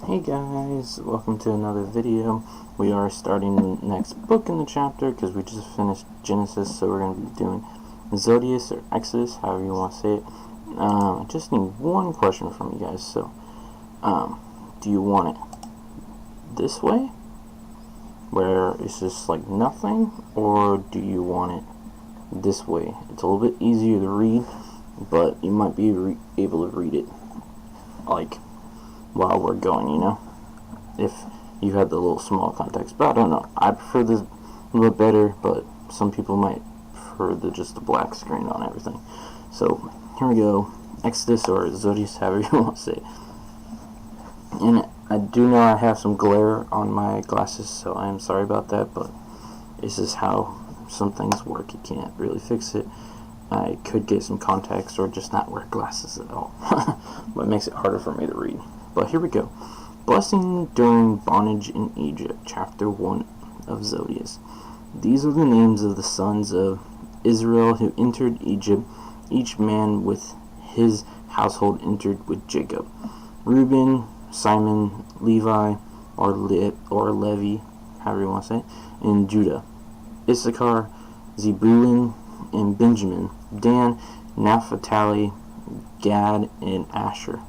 Hey guys, welcome to another video. We are starting the next book in the chapter because we just finished Genesis, so we're going to be doing Zodius or Exodus, however you want to say it. I just need one question from you guys. So, do you want it this way, where it's just like nothing, or do you want it this way? It's a little bit easier to read, but you might be able to read it like while we're going, you know, if you had the little small context. But I don't know, I prefer this a little bit better, but some people might prefer just the black screen on everything. So here we go, Exodus or Zodius, however you want to say it. And I do know I have some glare on my glasses, so I am sorry about that, but this is how some things work. You can't really fix it. I could get some contacts or just not wear glasses at all, but it makes it harder for me to read. But here we go. Blessing during bondage in Egypt, chapter 1 of Zodius. These are the names of the sons of Israel who entered Egypt. Each man with his household entered with Jacob. Reuben, Simon, Levi, or Levi, however you want to say it, and Judah. Issachar, Zebulun, and Benjamin. Dan, Naphtali, Gad, and Asher.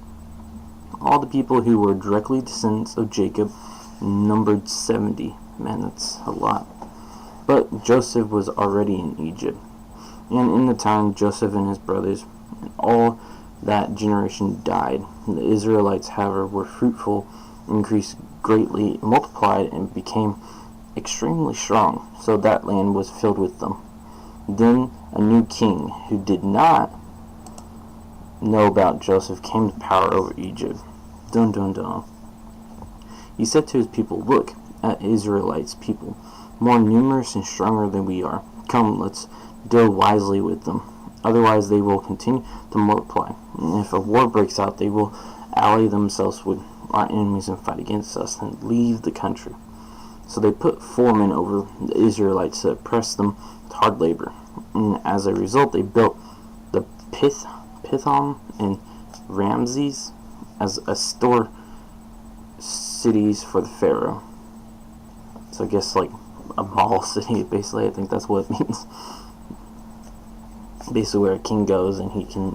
All the people who were directly descendants of Jacob numbered 70. Man, that's a lot. But Joseph was already in Egypt. And in the time Joseph and his brothers and all that generation died. The Israelites, however, were fruitful, increased greatly, multiplied, and became extremely strong, so that land was filled with them. Then a new king, who did not know about Joseph, came to power over Egypt. Dun dun dun. He said to his people, "Look at Israelites, people, more numerous and stronger than we are. Come, let's deal wisely with them. Otherwise they will continue to multiply. And if a war breaks out, they will ally themselves with our enemies and fight against us and leave the country." So they put foremen over the Israelites to oppress them with hard labor. And as a result, they built the Pithom and Ramses as a store cities for the Pharaoh. So I guess like a mall city, basically. I think that's what it means. Basically where a king goes and he can,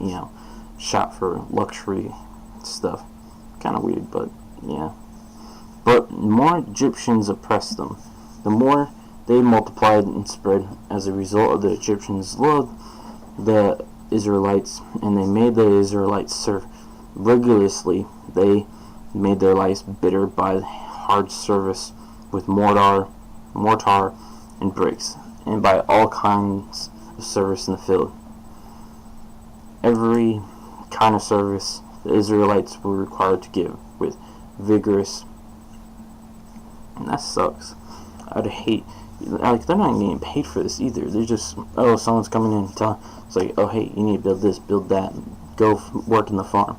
shop for luxury stuff. Kind of weird, but yeah. But more Egyptians oppressed them. The more they multiplied and spread. As a result of the Egyptians loved the Israelites, and they made the Israelites serve rigorously. They made their lives bitter by hard service with mortar and bricks, and by all kinds of service in the field. Every kind of service the Israelites were required to give with vigorous. And that sucks. I'd hate, like, they're not getting paid for this either. They're just, oh, someone's coming in and telling, it's like, oh, hey, you need to build this, build that, go work in the farm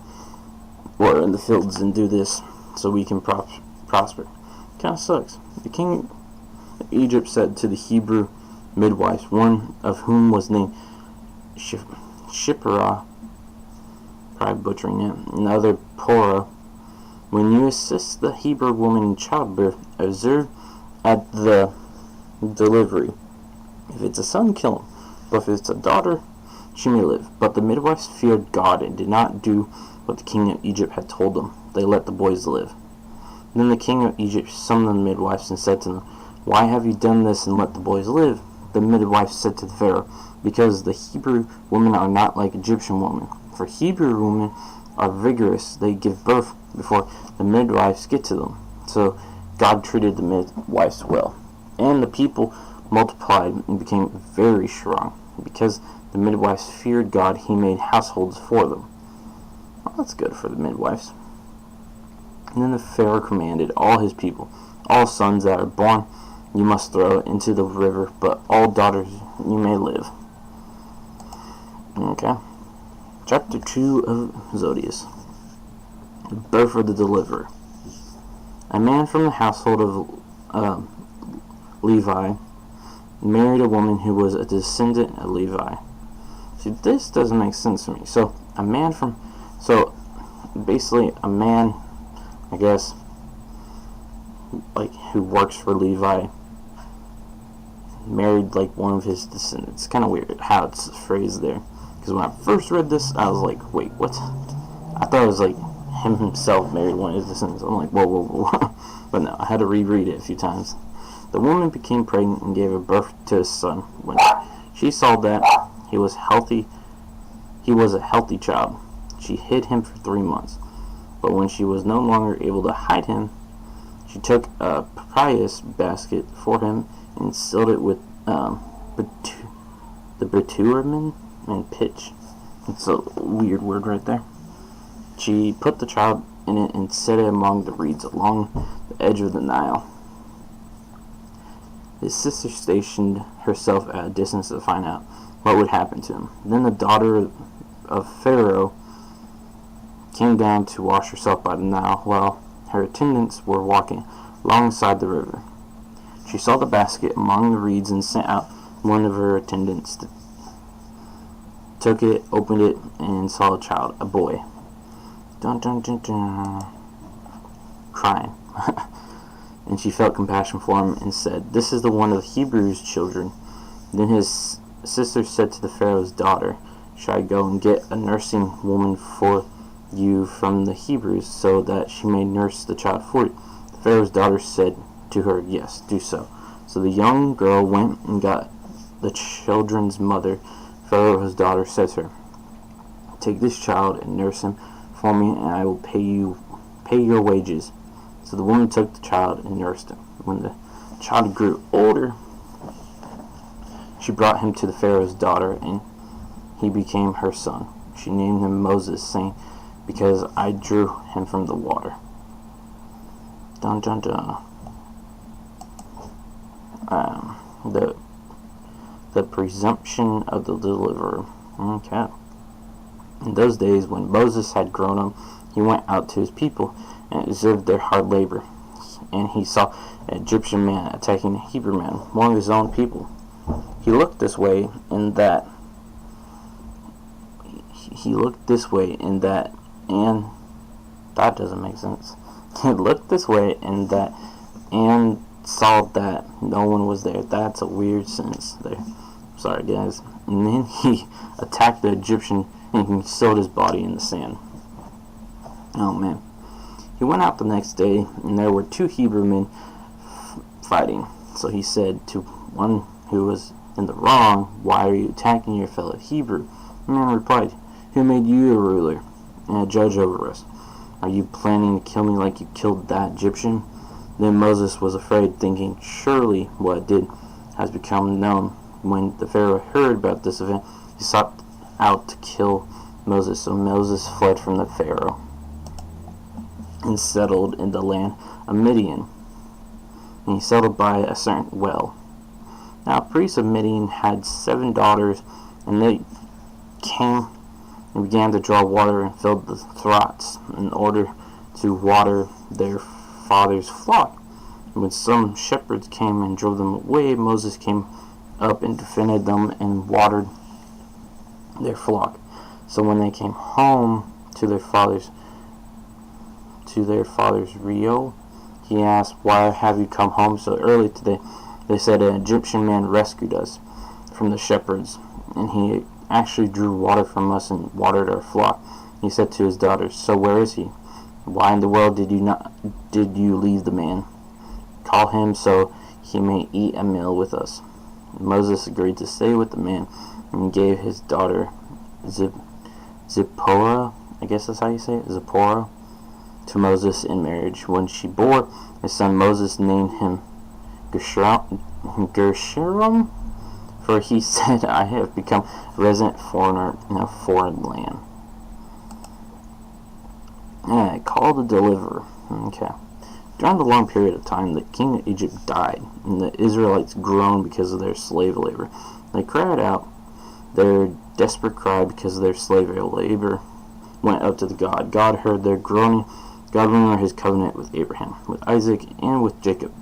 or in the fields and do this so we can prosper. Kind of sucks. The king of Egypt said to the Hebrew midwives, one of whom was named Shiphrah, probably butchering it, and the other Porah, when you assist the Hebrew woman in childbirth, observe at the delivery. If it's a son, kill him. But if it's a daughter, she may live. But the midwives feared God and did not do what the king of Egypt had told them. They let the boys live. Then the king of Egypt summoned the midwives and said to them, "Why have you done this and let the boys live?" The midwives said to the Pharaoh, "Because the Hebrew women are not like Egyptian women. For Hebrew women are vigorous. They give birth before the midwives get to them." So God treated the midwives well. And the people multiplied and became very strong. Because the midwives feared God, he made households for them. Well, that's good for the midwives. And then the Pharaoh commanded all his people, all sons that are born you must throw into the river, but all daughters you may live. Okay. Chapter 2 of Zodius. The birth of the deliverer. A man from the household of Levi married a woman who was a descendant of Levi. See, this doesn't make sense to me. So basically a man, I guess, like who works for Levi, married like one of his descendants. It's kind of weird how it's phrased there, because when I first read this, I was like, wait, what? I thought it was like him himself married one of his descendants. I'm like, whoa, whoa, whoa. But no, I had to reread it a few times. The woman became pregnant and gave birth to a son. When she saw that he was a healthy child, she hid him for 3 months. But when she was no longer able to hide him, she took a papyrus basket for him and sealed it with the bitumen and pitch. It's a weird word right there. She put the child in it and set it among the reeds along the edge of the Nile. His sister stationed herself at a distance to find out what would happen to him. Then the daughter of Pharaoh came down to wash herself by the Nile while her attendants were walking alongside the river. She saw the basket among the reeds and sent out one of her attendants, took it, opened it, and saw a child, a boy, dun dun dun dun, crying. And she felt compassion for him and said, "This is the one of the Hebrews' children." Then his sister said to the Pharaoh's daughter, "Shall I go and get a nursing woman for you from the Hebrews, so that she may nurse the child for you?" The Pharaoh's daughter said to her, "Yes, do so." So the young girl went and got the children's mother. Pharaoh's daughter said to her, "Take this child and nurse him for me, and I will pay your wages." So the woman took the child and nursed him. When the child grew older, she brought him to the Pharaoh's daughter, and he became her son. She named him Moses, saying, "Because I drew him from the water." Dun dun dun. The presumption of the deliverer. Okay. In those days, when Moses had grown up, he went out to his people and observed their hard labor. And he saw an Egyptian man attacking a Hebrew man, one of his own people. He looked this way and that. And that doesn't make sense. He looked this way and that, and saw that no one was there. That's a weird sentence there. Sorry, guys. And then he attacked the Egyptian and concealed his body in the sand. Oh man. He went out the next day, and there were 2 Hebrew men fighting. So he said to one who was in the wrong, "Why are you attacking your fellow Hebrew?" The man replied, "Who made you a ruler and a judge over us? Are you planning to kill me like you killed that Egyptian?" Then Moses was afraid, thinking, "Surely what I did has become known." When the Pharaoh heard about this event, he sought out to kill Moses. So Moses fled from the Pharaoh and settled in the land of Midian. And he settled by a certain well. Now a priest of Midian had 7 daughters, and they came and began to draw water and filled the troughs in order to water their father's flock. And when some shepherds came and drove them away, Moses came up and defended them and watered their flock. So when they came home to their father's Rio, he asked, "Why have you come home so early today?" They said, "An Egyptian man rescued us from the shepherds, and he actually drew water from us and watered our flock." He said to his daughters, "So where is he? Why in the world did you leave the man? Call him so he may eat a meal with us." Moses agreed to stay with the man and gave his daughter Zipporah, I guess that's how you say it, Zipporah, to Moses in marriage. When she bore a son, Moses named him Gershom, for he said, "I have become a resident foreigner in a foreign land." Called the deliverer. Okay. During the long period of time, the king of Egypt died, and the Israelites groaned because of their slave labor. They cried out their desperate cry because of their slave labor went up to the God. God heard their groaning. God remembered his covenant with Abraham, with Isaac, and with Jacob.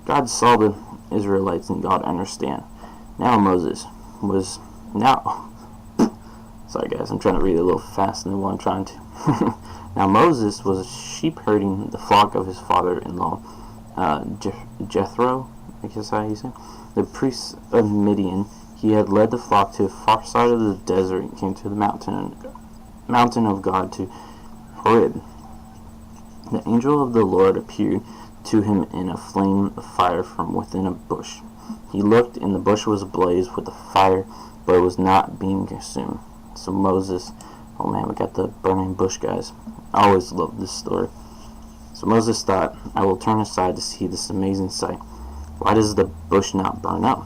God saw the Israelites, and God understand. Now Moses was Sorry guys, I'm trying to read a little faster than what I'm trying to. Now Moses was sheep herding the flock of his father-in-law, Jethro, I guess how you say, the priest of Midian. He had led the flock to the far side of the desert and came to the mountain of God, to Horeb. The angel of the Lord appeared to him in a flame of fire from within a bush. He looked, and the bush was ablaze with the fire, but it was not being consumed. So Moses, oh man, we got the burning bush, guys. I always love this story. So Moses thought, I will turn aside to see this amazing sight. Why does the bush not burn up?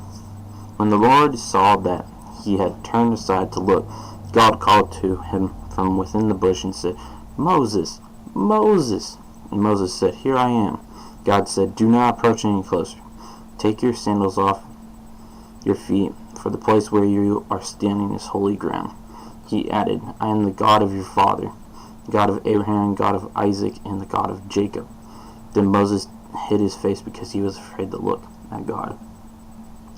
When the Lord saw that he had turned aside to look, God called to him from within the bush and said, Moses, Moses. And Moses said, Here I am. God said, Do not approach any closer. Take your sandals off your feet, for the place where you are standing is holy ground. He added, I am the God of your father, God of Abraham, God of Isaac, and the God of Jacob. Then Moses hid his face because he was afraid to look at God.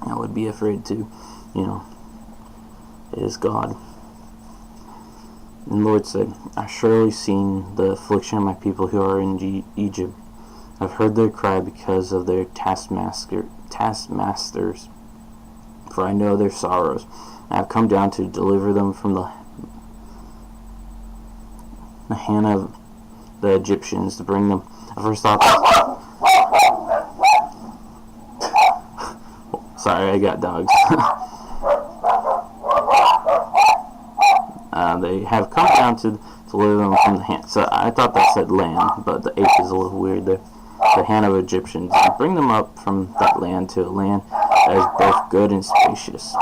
I would be afraid too, it is God. And the Lord said, I've surely seen the affliction of my people who are in Egypt. I've heard their cry because of their taskmasters, for I know their sorrows. I have come down to deliver them from the hand of the Egyptians, to bring them. I first thought, sorry, I got dogs. They have come down to deliver them from the hand. So I thought that said land, but the H is a little weird there. The hand of Egyptians, and bring them up from that land to a land that is both good and spacious,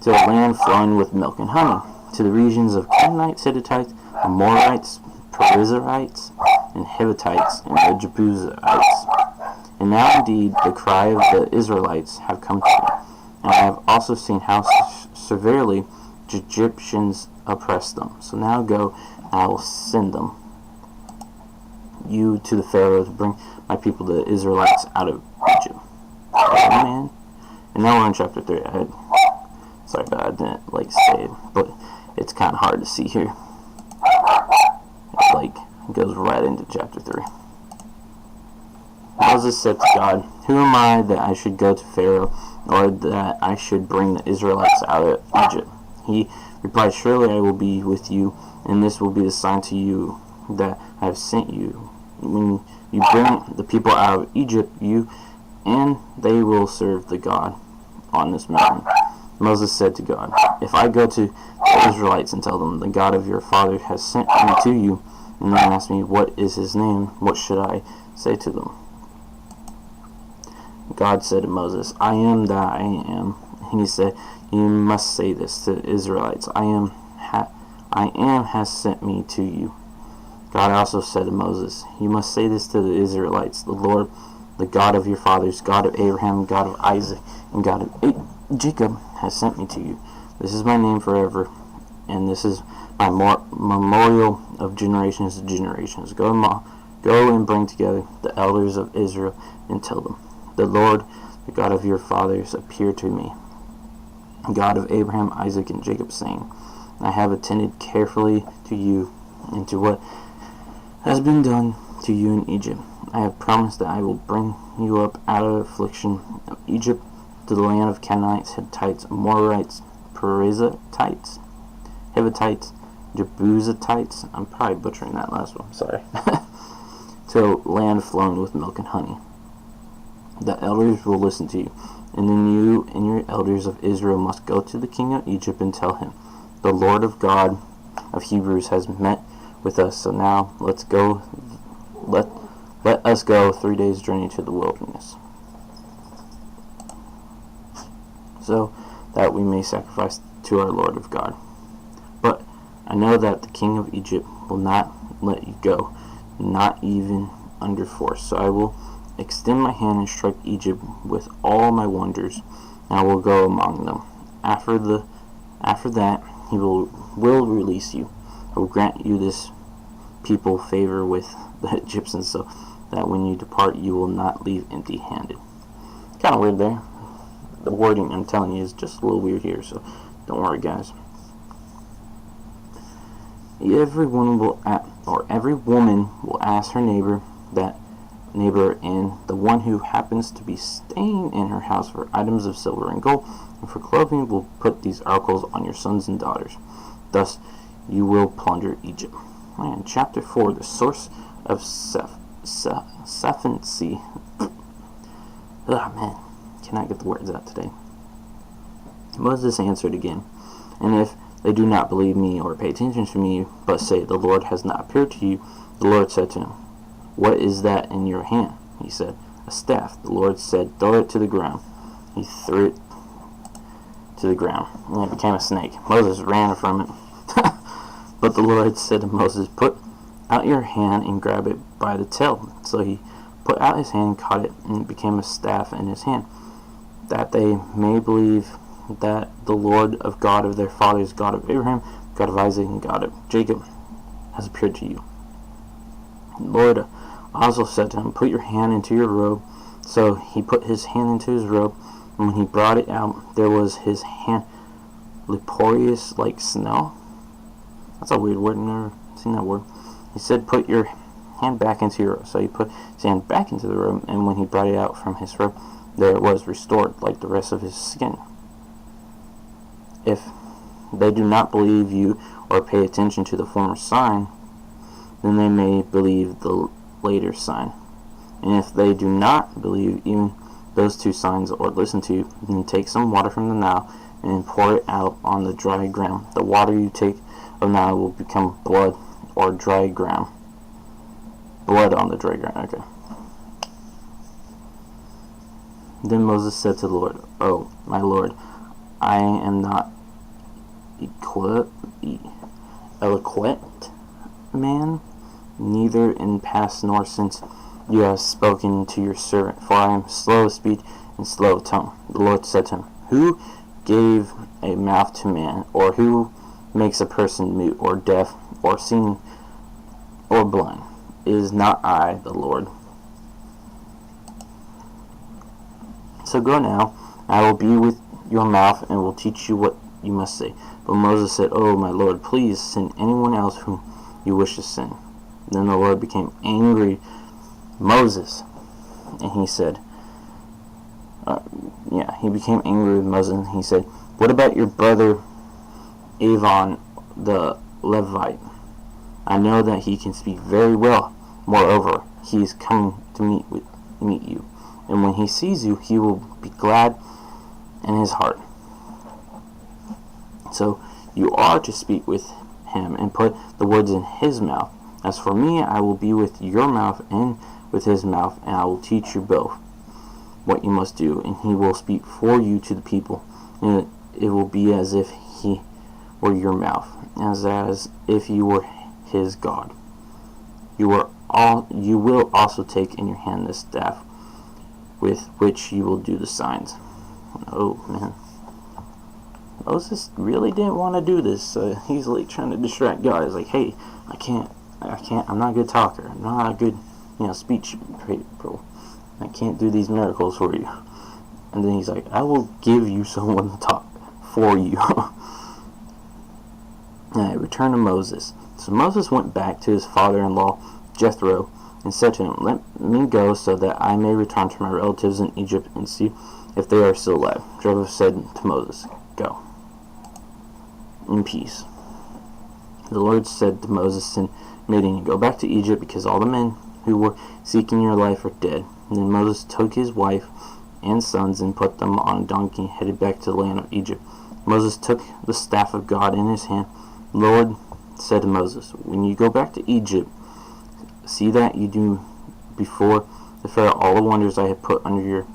to a land flowing with milk and honey, to the regions of Canaanites, Hittites, Amorites, Perizzites, and Hivitites, and the Jebusites. And now indeed the cry of the Israelites have come to me, and I have also seen how severely the Egyptians oppress them. So now go, and I will send you to the Pharaoh to bring my people, the Israelites, out of Egypt. Amen. And now we're in chapter 3. Sorry, but I didn't say it, but it's kind of hard to see here. It goes right into chapter 3. Moses said to God, Who am I that I should go to Pharaoh, or that I should bring the Israelites out of Egypt? He replied, Surely I will be with you, and this will be the sign to you that I have sent you. When you bring the people out of Egypt, you and they will serve the God on this mountain. Moses said to God, If I go to the Israelites and tell them, The God of your father has sent me to you, and they ask me, What is his name? What should I say to them? God said to Moses, I am that I am. And he said, You must say this to the Israelites, I am has sent me to you. God also said to Moses, You must say this to the Israelites, The Lord, the God of your fathers, God of Abraham, God of Isaac, and God of Jacob, has sent me to you. This is my name forever, and this is my memorial of generations to generations. Go and bring together the elders of Israel and tell them, The Lord, the God of your fathers, appeared to me, God of Abraham, Isaac, and Jacob, saying, I have attended carefully to you and to what has been done to you in Egypt. I have promised that I will bring you up out of the affliction of Egypt to the land of Canaanites, Hittites, Amorites, Perizzites, Hivitites, Jebusites, I'm probably butchering that last one, sorry, to a land flowing with milk and honey. The elders will listen to you, and then you and your elders of Israel must go to the king of Egypt and tell him, The Lord of God of Hebrews has met with us, so now let us go 3 days' journey to the wilderness, so that we may sacrifice to our Lord of God. But I know that the king of Egypt will not let you go, not even under force. So I will extend my hand and strike Egypt with all my wonders, and I will go among them. After that, he will release you. I will grant you this people favor with the Egyptians, so that when you depart, you will not leave empty-handed. Kind of weird there. The wording, I'm telling you, is just a little weird here, so don't worry, guys. Every woman will ask her neighbor that neighbor and the one who happens to be staying in her house for items of silver and gold and for clothing will put these articles on your sons and daughters. Thus you will plunder Egypt. And chapter 4, the source of sufficiency. Oh man, cannot get the words out today. Moses answered again, and if they do not believe me or pay attention to me, but say, the Lord has not appeared to you, the Lord said to him, what is that in your hand? He said, a staff. The Lord said, throw it to the ground. He threw it to the ground, and it became a snake. Moses ran from it. But the Lord said to Moses, put out your hand and grab it by the tail. So he put out his hand, caught it, and it became a staff in his hand, that they may believe that the Lord of God of their fathers, God of Abraham, God of Isaac, and God of Jacob, has appeared to you. The Lord also said to him, put your hand into your robe. So he put his hand into his robe, and when he brought it out, there was his hand leprous like snow. That's a weird word, I've never seen that word. He said, put your hand back into your robe. So he put his hand back into the robe, and when he brought it out from his robe, there it was, restored like the rest of his skin. If they do not believe you or pay attention to the former sign, then they may believe the later sign. And if they do not believe even those two signs or listen to you, then take some water from the Nile and pour it out on the dry ground. The water you take of Nile will become blood or dry ground. Blood on the dry ground, okay. Then Moses said to the Lord, oh, my Lord, I am not eloquent man, neither in past nor since you have spoken to your servant, for I am slow of speech and slow of tongue. The Lord said to him, who gave a mouth to man, or who makes a person mute, or deaf, or seeing, or blind? Is not I, the Lord? So go now, I will be with your mouth, and will teach you what you must say. But Moses said, oh, my Lord, please send anyone else whom you wish to send. Then the Lord became angry, Moses, and he said, he became angry with Moses, and he said, what about your brother Aaron the Levite? I know that he can speak very well. Moreover, he is coming to meet you, and when he sees you, he will be glad in his heart. So you are to speak with him and put the words in his mouth. As for me, I will be with your mouth and with his mouth, and I will teach you both what you must do, and he will speak for you to the people, and it will be as if he were your mouth, as if you were his God. You will also take in your hand the staff with which you will do the signs. Oh man, Moses really didn't want to do this. He's like trying to distract God. He's like, hey, I can't, I'm not a good talker. I'm not a good, speech people. I can't do these miracles for you. And then he's like, I will give you someone to talk for you. And I returned to Moses. So Moses went back to his father-in-law, Jethro, and said to him, let me go so that I may return to my relatives in Egypt and see if they are still alive. Jethro said to Moses, go in peace. The Lord said to Moses in Midian, go back to Egypt, because all the men who were seeking your life are dead. And then Moses took his wife and sons and put them on a donkey and headed back to the land of Egypt. Moses took the staff of God in his hand. The Lord said to Moses, when you go back to Egypt, see that you do before the Pharaoh all the wonders I have put under your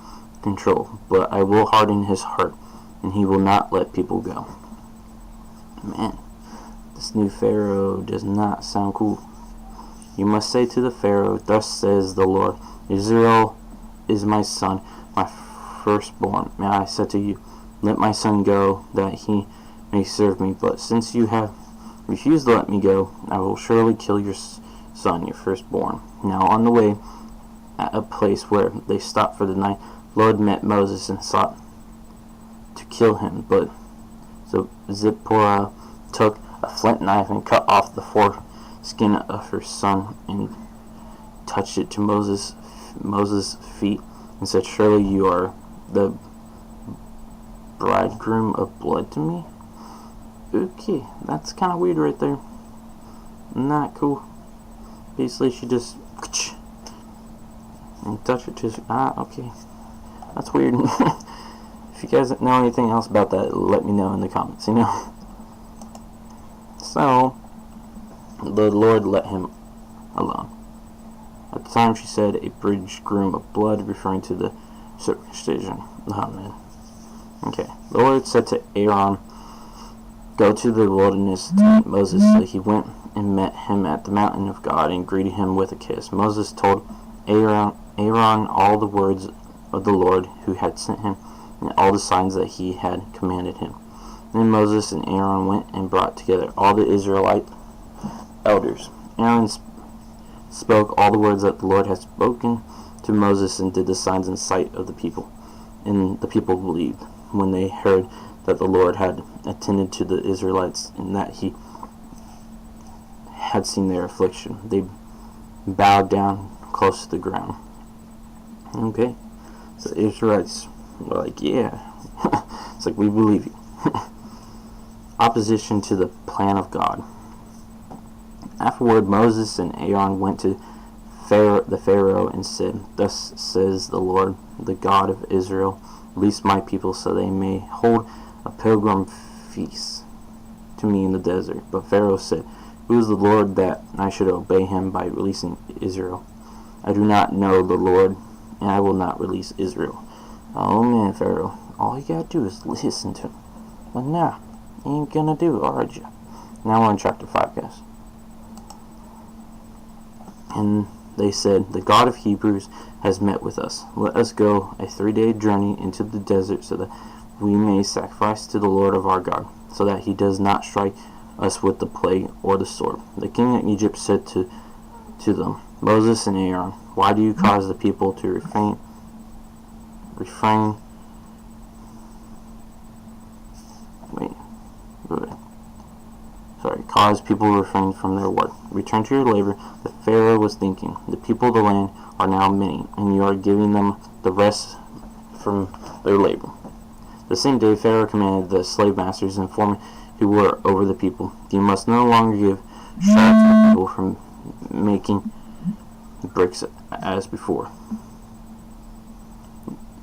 control. But I will harden his heart, and he will not let people go. Man, this new Pharaoh does not sound cool. You must say to the Pharaoh, thus says the Lord, Israel is my son, my firstborn. May I said to you, let my son go, that he may serve me. But since you have refused to let me go, I will surely kill your son, your firstborn. Now on the way, at a place where they stopped for the night, Lord met Moses and sought to kill him. But so Zipporah took a flint knife and cut off the foreskin of her son and touched it to Moses' Moses' feet and said, "Surely you are the bridegroom of blood to me." Okay, that's kind of weird right there. Not cool. Basically, she just and touch it to okay. That's weird. If you guys know anything else about that, let me know in the comments, So, the Lord let him alone. At the time, she said, "a bridegroom of blood," referring to the circumcision. Oh, man. Okay. The Lord said to Aaron, "Go to the wilderness to meet Moses." So he went and met him at the mountain of God and greeted him with a kiss. Moses told Aaron all the words of the Lord who had sent him and all the signs that he had commanded him. Then Moses and Aaron went and brought together all the Israelite elders. Aaron spoke all the words that the Lord had spoken to Moses and did the signs in sight of the people. And the people believed when they heard that the Lord had attended to the Israelites and that he had seen their affliction. They bowed down close to the ground. Okay, so the Israelites were like, yeah. It's like, we believe you. Opposition to the plan of God. Afterward, Moses and Aaron went to the Pharaoh and said, "Thus says the Lord, the God of Israel, release my people so they may hold a pilgrim feast to me in the desert." But Pharaoh said, "Who is the Lord that I should obey him by releasing Israel? I do not know the Lord, and I will not release Israel." Oh man, Pharaoh, all you gotta do is listen to him. But nah, you ain't gonna do it, are you? Now we're in chapter 5, guys. And they said, "The God of Hebrews has met with us. Let us go a 3-day journey into the desert so that we may sacrifice to the Lord of our God, so that he does not strike us with the plague or the sword." The king of Egypt said to them, "Moses and Aaron, why do you cause the people to refrain cause people to refrain from their work? Return to your labor." The Pharaoh was thinking, "The people of the land are now many, and you are giving them the rest from their labor." The same day, Pharaoh commanded the slave masters and foremen who were over the people, "You must no longer give straw to the people from making bricks as before.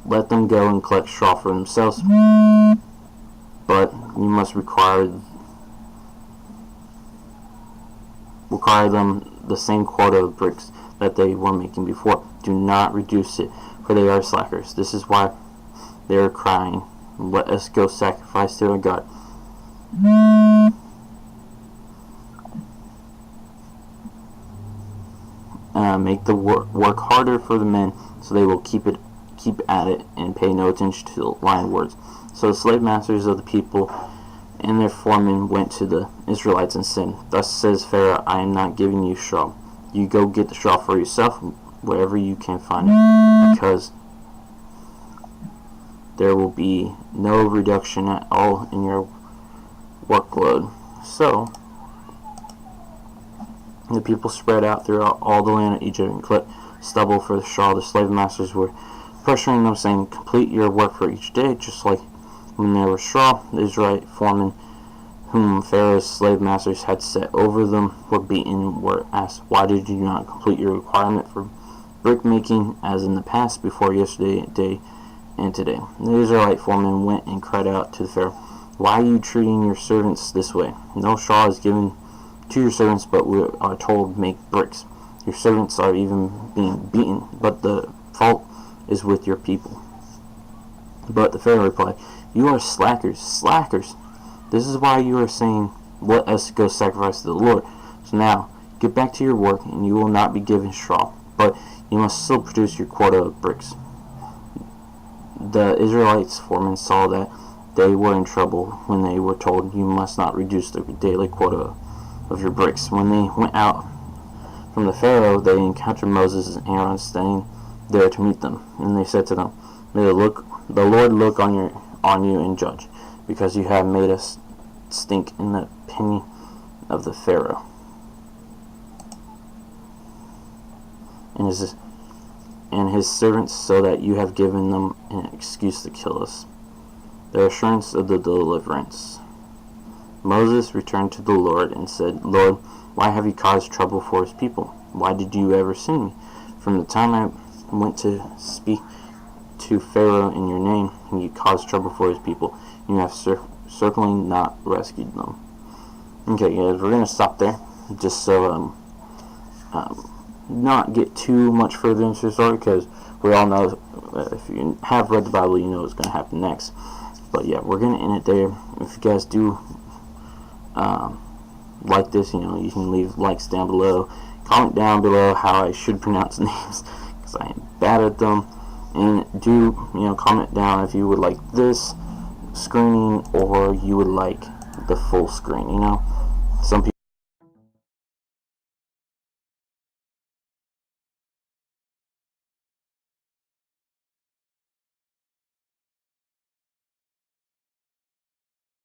Let them go and collect straw for themselves, but you must require them the same quota of bricks that they were making before. Do not reduce it, for they are slackers. This is why they are crying, 'Let us go sacrifice to our God.'" Make the work harder for the men, so they will keep at it and pay no attention to the lying words. So the slave masters of the people and their foremen went to the Israelites and said, "Thus says Pharaoh, I am not giving you straw. You go get the straw for yourself wherever you can find it, because there will be no reduction at all in your workload." So the people spread out throughout all the land of Egypt and collected stubble for the straw. The slave masters were pressuring them, saying, "Complete your work for each day," just like when there was straw. The Israelite foremen, whom Pharaoh's slave masters had set over them, were beaten, were asked, "Why did you not complete your requirement for brick making as in the past, before yesterday and today?" The Israelite foremen went and cried out to the Pharaoh, "Why are you treating your servants this way? No straw is given to your servants, but we are told, make bricks. Your servants are even being beaten, but the fault is with your people." But the Pharaoh replied, "You are slackers. This is why you are saying, 'Let us go sacrifice to the Lord.' So now, get back to your work, and you will not be given straw, but you must still produce your quota of bricks." The Israelites' foremen saw that they were in trouble when they were told, "You must not reduce the daily quota of your bricks." When they went out from the Pharaoh, they encountered Moses and Aaron standing there to meet them, and they said to them, "May the Lord look on you and judge, because you have made us stink in the opinion of the Pharaoh, and and his servants, so that you have given them an excuse to kill us. The assurance of the deliverance. Moses returned to the Lord and said, Lord, why have you caused trouble for his people? Why did you ever send me? From the time I went to speak to Pharaoh in your name, and you caused trouble for his people, you have certainly not rescued them. Okay, guys, we're going to stop there, just so not get too much further into the story, because we all know, if you have read the Bible, you know what's going to happen next. But yeah, we're going to end it there. If you guys do like this, you can leave likes down below. Comment down below how I should pronounce names, because I am bad at them. And do, comment down if you would like this screening or you would like the full screen. Some people